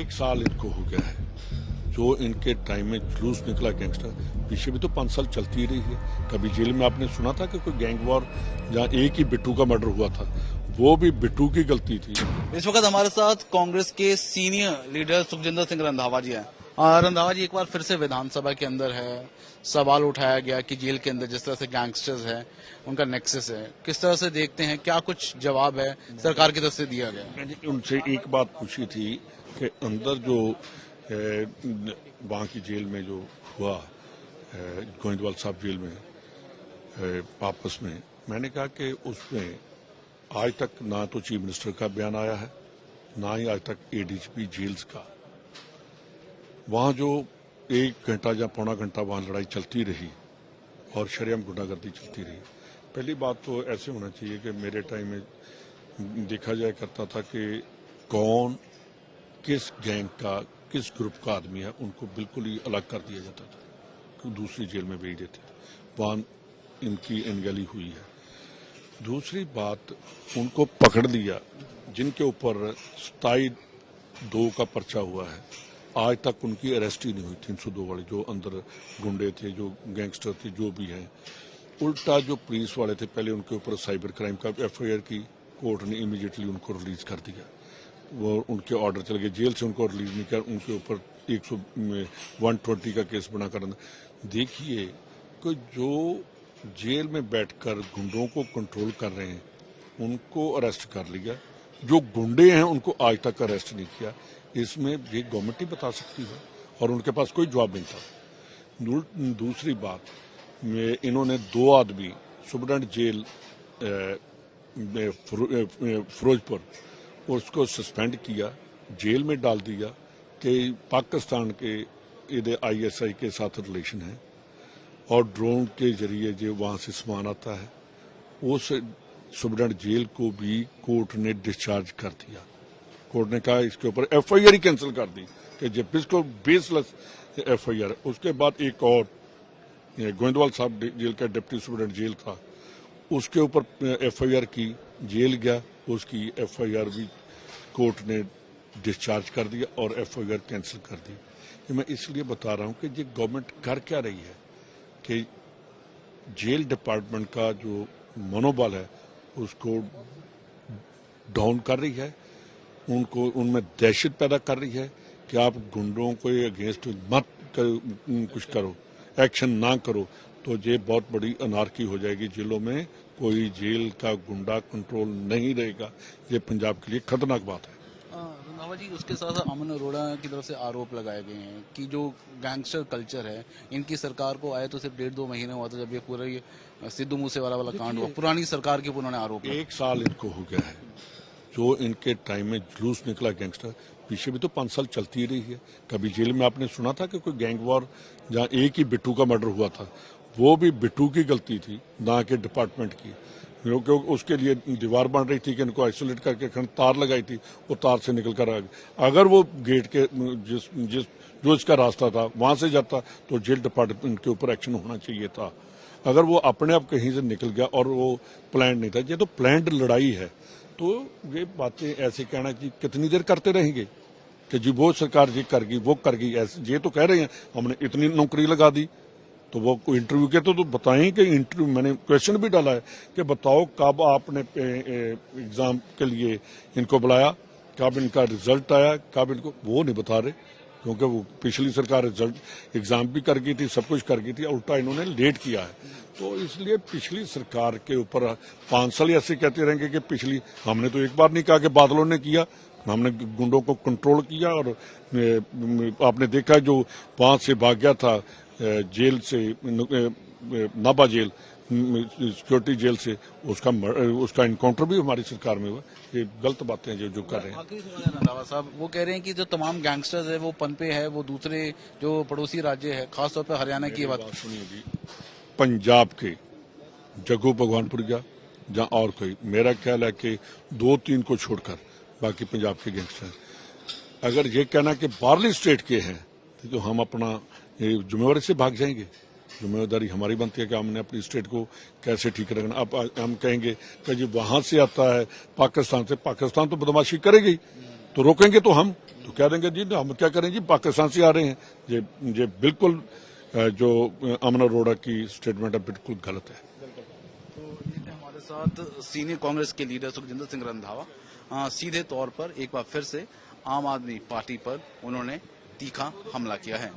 एक साल इनको हो गया है जो इनके टाइम में जुलूस निकला गैंगस्टर। पीछे भी तो 5 साल चलती ही रही है। कभी जेल में आपने सुना था कि कोई गैंग वॉर, जहाँ एक ही बिट्टू का मर्डर हुआ था, वो भी बिट्टू की गलती थी। इस वक्त हमारे साथ कांग्रेस के सीनियर लीडर सुखजिंदर सिंह रंधावा जी हैं। रंधावा जी एक बार फिर से विधानसभा के अंदर है, सवाल उठाया गया कि जेल के अंदर जिस तरह से गैंगस्टर्स है उनका नेक्सस है, किस तरह से देखते हैं, क्या कुछ जवाब है सरकार की तरफ से दिया गया? मैंने उनसे एक बात पूछी थी कि अंदर जो वहाँ की जेल में जो हुआ, गोविंदवाल साहब जेल में वापस में, मैंने कहा कि उसमें आज तक ना तो चीफ मिनिस्टर का बयान आया है, ना ही आज तक एडीजीपी जेल्स का। वहाँ जो 1 घंटा या पौना घंटा वहाँ लड़ाई चलती रही और शरेआम गुंडागर्दी चलती रही। पहली बात तो ऐसे होना चाहिए कि मेरे टाइम में देखा जाया करता था कि कौन किस गैंग का, किस ग्रुप का आदमी है, उनको बिल्कुल ही अलग कर दिया जाता था, दूसरी जेल में भेज देते। वहाँ इनकी अनगली हुई है। दूसरी बात, उनको पकड़ लिया जिनके ऊपर 27/2 का पर्चा हुआ है, आज तक उनकी अरेस्ट ही नहीं हुई। 302 वाले जो अंदर गुंडे थे, जो गैंगस्टर थे, जो भी हैं। उल्टा जो पुलिस वाले थे, पहले उनके ऊपर साइबर क्राइम का FIR की, कोर्ट ने इमीडिएटली उनको रिलीज कर दिया। वो उनके ऑर्डर चल गए, जेल से उनको रिलीज नहीं किया, उनके ऊपर 120 का केस बनाकर। देखिए कि जो जेल में बैठकर गुंडों को कंट्रोल कर रहे हैं उनको अरेस्ट कर लिया, जो गुंडे हैं उनको आज तक अरेस्ट नहीं किया। इसमें ये गवर्नमेंट ही बता सकती है, और उनके पास कोई जवाब नहीं था। दूसरी बात, इन्होंने 2 आदमी सुप्रीडेंट जेल फिरोजपुर, उसको सस्पेंड किया, जेल में डाल दिया कि पाकिस्तान के ISI के साथ रिलेशन है और ड्रोन के जरिए जो वहाँ से सामान आता है। उस सुप्रीडेंट जेल को भी कोर्ट ने डिस्चार्ज कर दिया। कोर्ट ने कहा इसके ऊपर FIR ही कैंसिल कर दी कि जब इसको बेसलेस FIR। उसके बाद एक और गोविंदवाल साहब जेल का डिप्टी सुप्रीडेंट जेल था, उसके ऊपर FIR की, जेल गया, उसकी FIR भी कोर्ट ने डिस्चार्ज कर दिया और FIR कैंसिल कर दी। ये मैं इसलिए बता रहा हूँ कि ये गवर्नमेंट कर क्या रही है कि जेल डिपार्टमेंट का जो मनोबल है उसको डाउन कर रही है, उनको उनमें दहशत पैदा कर रही है कि आप गुंडों को अगेंस्ट मत कुछ करो, एक्शन ना करो, तो ये बहुत बड़ी अनारकी हो जाएगी। जेलों में कोई जेल का गुंडा कंट्रोल नहीं रहेगा। ये पंजाब के लिए खतरनाक बात है। रंधावा जी, उसके साथ साथ अमन अरोड़ा की तरफ से आरोप लगाए गए हैं कि जो गैंगस्टर कल्चर है, इनकी सरकार को आए तो सिर्फ 1.5-2 महीने हुआ था जब ये पूरा ये सिद्धू मूसेवाला वाला कांड हुआ। पुरानी सरकार के उन्होंने आरोप, 1 साल इनको हो गया है जो इनके टाइम में जुलूस निकला गैंगस्टर। पीछे भी तो 5 साल चलती ही रही है। कभी जेल में आपने सुना था कि कोई गैंग वॉर, जहाँ एक ही बिट्टू का मर्डर हुआ था, वो भी बिट्टू की गलती थी, ना कि डिपार्टमेंट की। क्योंकि उसके लिए दीवार बन रही थी कि इनको आइसोलेट करके तार लगाई थी, वो तार से निकल कर आ गए। अगर वो गेट के जो इसका रास्ता था वहां से जाता तो जेल डिपार्टमेंट के ऊपर एक्शन होना चाहिए था। अगर वो अपने आप कहीं से निकल गया और वो प्लान नहीं था, ये तो प्लान्ड लड़ाई है। तो ये बातें ऐसे कहना कि कितनी देर करते रहेंगे कि जी वो सरकार ये कर गई, वो कर गई, ऐसे ये तो कह रहे हैं हमने इतनी नौकरी लगा दी। तो वो इंटरव्यू के तो बताएं कि इंटरव्यू, मैंने क्वेश्चन भी डाला है कि बताओ कब आपने एग्जाम के लिए इनको बुलाया, कब इनका रिजल्ट आया, कब इनको, वो नहीं बता रहे। क्योंकि वो पिछली सरकार रिजल्ट एग्जाम भी कर गई थी, सब कुछ कर गई थी, उल्टा इन्होंने लेट किया है। तो इसलिए पिछली सरकार के ऊपर 5 साल ऐसे कहते रहेंगे कि पिछली, हमने तो एक बार नहीं कहा कि बादलों ने किया, हमने गुंडों को कंट्रोल किया। और आपने देखा जो वहां से भाग गया था जेल से, नाभा जेल, सिक्योरिटी जेल से, उसका इनकाउंटर भी हमारी सरकार में हुआ। ये गलत बातें जो कर रहे हैं। रंधावा साहब वो कह रहे हैं कि जो तमाम गैंगस्टर्स है वो पनपे है, वो दूसरे जो पड़ोसी राज्य है, खासतौर पर हरियाणा की बात सुनिए। पंजाब के जग्गू भगवानपुरिया जहाँ और कोई, मेरा ख्याल है कि 2-3 को छोड़कर बाकी पंजाब के गैंगस्टर, अगर ये कहना कि बाहरली स्टेट के हैं तो हम अपना जिम्मेवारी से भाग जाएंगे। जिम्मेदारी हमारी बनती है कि हमने अपनी स्टेट को कैसे ठीक रखना। अब हम कहेंगे कि जी वहां से आता है पाकिस्तान से, पाकिस्तान तो बदमाशी करेगी, तो रोकेंगे तो हम तो कह देंगे जी हम क्या करें जी, पाकिस्तान से आ रहे हैं। ये बिल्कुल जो अमन अरोड़ा की स्टेटमेंट है बिल्कुल गलत है। तो ये थे हमारे साथ सीनियर कांग्रेस के लीडर सुखजिंदर सिंह रंधावा। सीधे तौर पर एक बार फिर से आम आदमी पार्टी पर उन्होंने तीखा हमला किया है।